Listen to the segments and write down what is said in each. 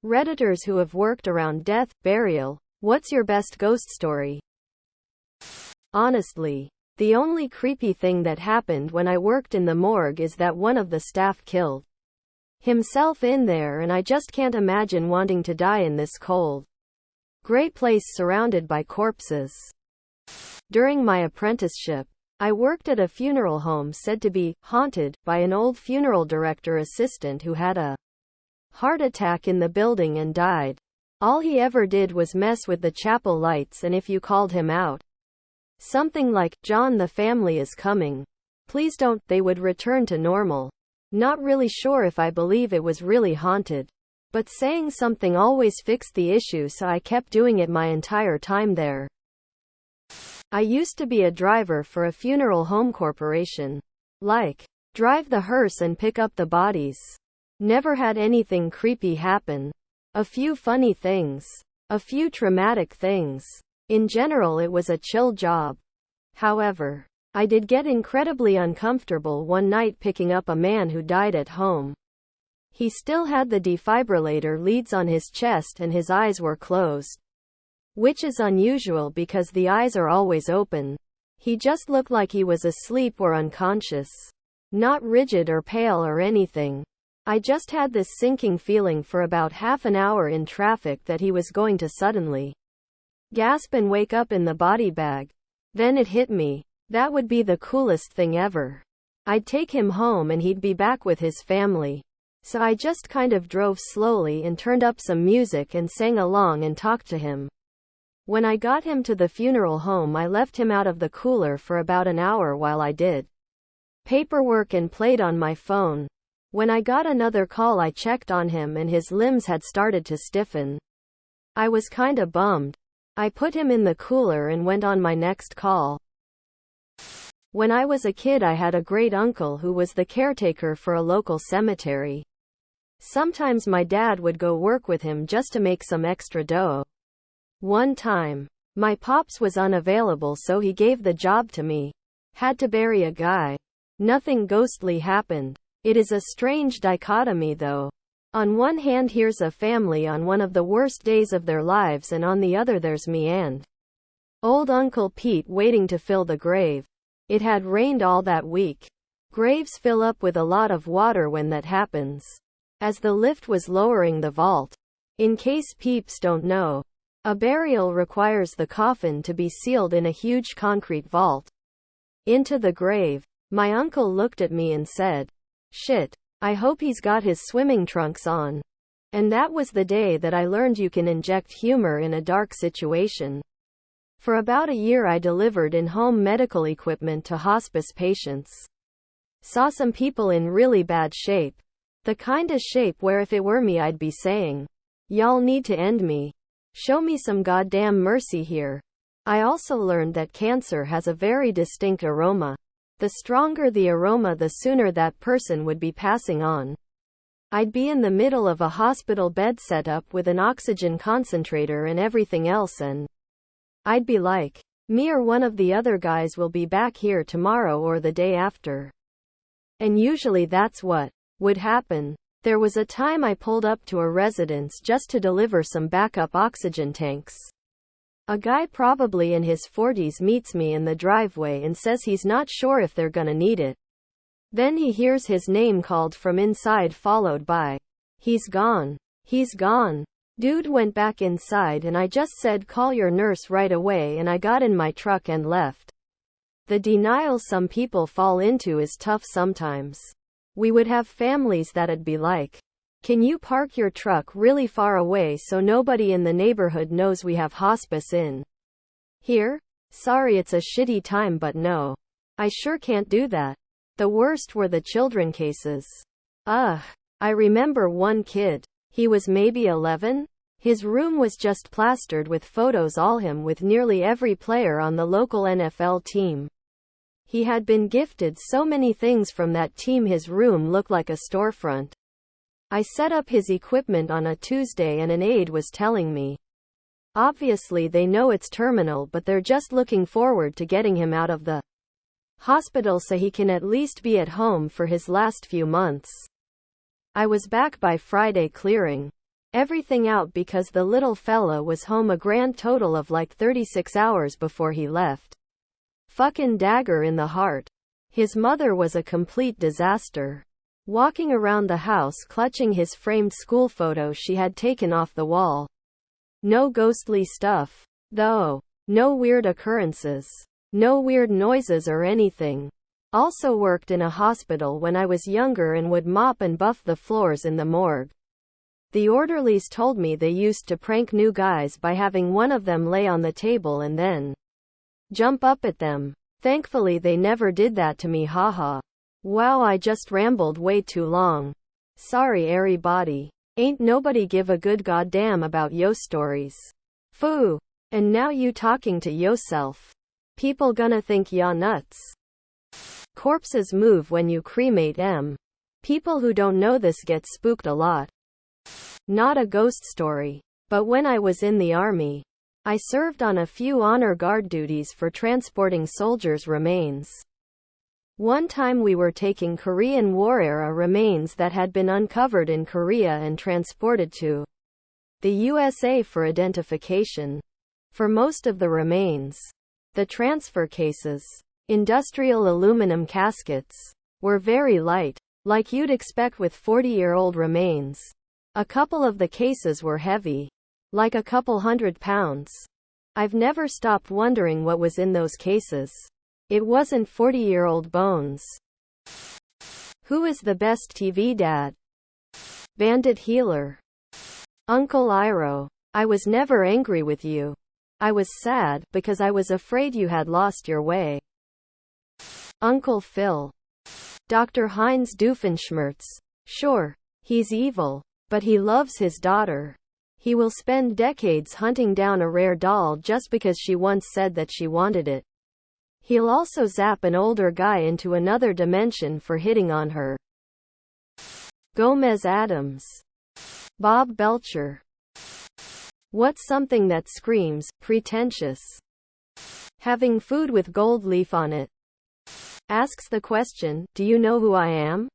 Redditors who have worked around death, burial. What's your best ghost story? Honestly, the only creepy thing that happened when I worked in the morgue is that one of the staff killed himself in there, and I just can't imagine wanting to die in this cold, gray place surrounded by corpses. During my apprenticeship, I worked at a funeral home said to be haunted by an old funeral director assistant who had a heart attack in the building and died. All he ever did was mess with the chapel lights, and if you called him out something like, "John, the family is coming. Please don't," they would return to normal. Not really sure if I believe it was really haunted, but saying something always fixed the issue, so I kept doing it my entire time there. I used to be a driver for a funeral home corporation. Like, drive the hearse and pick up the bodies. Never had anything creepy happen. A few funny things. A few traumatic things. In general, it was a chill job. However, I did get incredibly uncomfortable one night picking up a man who died at home. He still had the defibrillator leads on his chest and his eyes were closed, which is unusual because the eyes are always open. He just looked like he was asleep or unconscious. Not rigid or pale or anything. I just had this sinking feeling for about half an hour in traffic that he was going to suddenly gasp and wake up in the body bag. Then it hit me. That would be the coolest thing ever. I'd take him home and he'd be back with his family. So I just kind of drove slowly and turned up some music and sang along and talked to him. When I got him to the funeral home, I left him out of the cooler for about an hour while I did paperwork and played on my phone. When I got another call, I checked on him and his limbs had started to stiffen. I was kinda bummed. I put him in the cooler and went on my next call. When I was a kid, I had a great uncle who was the caretaker for a local cemetery. Sometimes my dad would go work with him just to make some extra dough. One time, my pops was unavailable, so he gave the job to me. Had to bury a guy. Nothing ghostly happened. It is a strange dichotomy though. On one hand, here's a family on one of the worst days of their lives, and on the other there's me and old Uncle Pete waiting to fill the grave. It had rained all that week. Graves fill up with a lot of water when that happens. As the lift was lowering the vault. In case peeps don't know, a burial requires the coffin to be sealed in a huge concrete vault into the grave. My uncle looked at me and said, "Shit, I hope he's got his swimming trunks on." And that was the day that I learned you can inject humor in a dark situation. For about a year I delivered in-home medical equipment to hospice patients. Saw some people in really bad shape. The kind of shape where if it were me I'd be saying, "Y'all need to end me. Show me some goddamn mercy here." I also learned that cancer has a very distinct aroma. The stronger the aroma, the sooner that person would be passing on. I'd be in the middle of a hospital bed setup with an oxygen concentrator and everything else, and I'd be like, "Me or one of the other guys will be back here tomorrow or the day after." And usually that's what would happen. There was a time I pulled up to a residence just to deliver some backup oxygen tanks. A guy probably in his 40s meets me in the driveway and says he's not sure if they're gonna need it. Then he hears his name called from inside, followed by, "He's gone. He's gone." Dude went back inside and I just said, "Call your nurse right away," and I got in my truck and left. The denial some people fall into is tough sometimes. We would have families that'd be like, "Can you park your truck really far away so nobody in the neighborhood knows we have hospice in here? Sorry, it's a shitty time, but no. I sure can't do that." The worst were the children cases. Ugh. I remember one kid. He was maybe 11? His room was just plastered with photos all him with nearly every player on the local NFL team. He had been gifted so many things from that team his room looked like a storefront. I set up his equipment on a Tuesday and an aide was telling me, obviously they know it's terminal, but they're just looking forward to getting him out of the hospital so he can at least be at home for his last few months. I was back by Friday clearing. everything out because the little fella was home a grand total of like 36 hours before he left. Fucking dagger in the heart. His mother was a complete disaster. Walking around the house clutching his framed school photo she had taken off the wall. No ghostly stuff, though. No weird occurrences. No weird noises or anything. Also worked in a hospital when I was younger and would mop and buff the floors in the morgue. The orderlies told me they used to prank new guys by having one of them lay on the table and then jump up at them. Thankfully they never did that to me, haha. Wow, I just rambled way too long. Sorry everybody. Ain't nobody give a good goddamn about yo stories. Foo. And now you talking to yourself. People gonna think ya nuts. Corpses move when you cremate 'em. People who don't know this get spooked a lot. Not a ghost story. But when I was in the army, I served on a few honor guard duties for transporting soldiers' remains. One time we were taking Korean War-era remains that had been uncovered in Korea and transported to the USA for identification. For most of the remains, the transfer cases, industrial aluminum caskets, were very light, like you'd expect with 40-year-old remains. A couple of the cases were heavy, like a couple 100 pounds. I've never stopped wondering what was in those cases. It wasn't 40-year-old bones. Who is the best TV dad? Bandit Healer. Uncle Iroh. I was never angry with you. I was sad, because I was afraid you had lost your way. Uncle Phil. Dr. Heinz Doofenshmirtz. Sure, he's evil, but he loves his daughter. He will spend decades hunting down a rare doll just because she once said that she wanted it. He'll also zap an older guy into another dimension for hitting on her. Gomez Adams. Bob Belcher. What's something that screams pretentious? Having food with gold leaf on it. Asks the question, do you know who I am?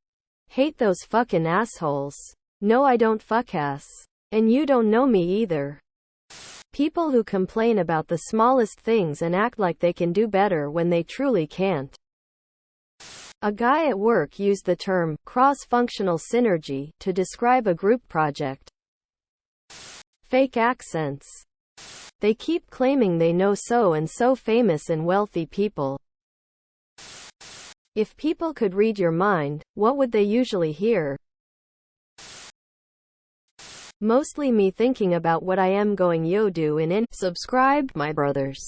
Hate those fucking assholes. No, I don't fuckass. And you don't know me either. People who complain about the smallest things and act like they can do better when they truly can't. A guy at work used the term cross-functional synergy to describe a group project. Fake accents. They keep claiming they know so and so famous and wealthy people. If people could read your mind, what would they usually hear? Mostly me thinking about what I am going yo do in. Subscribe, my brothers.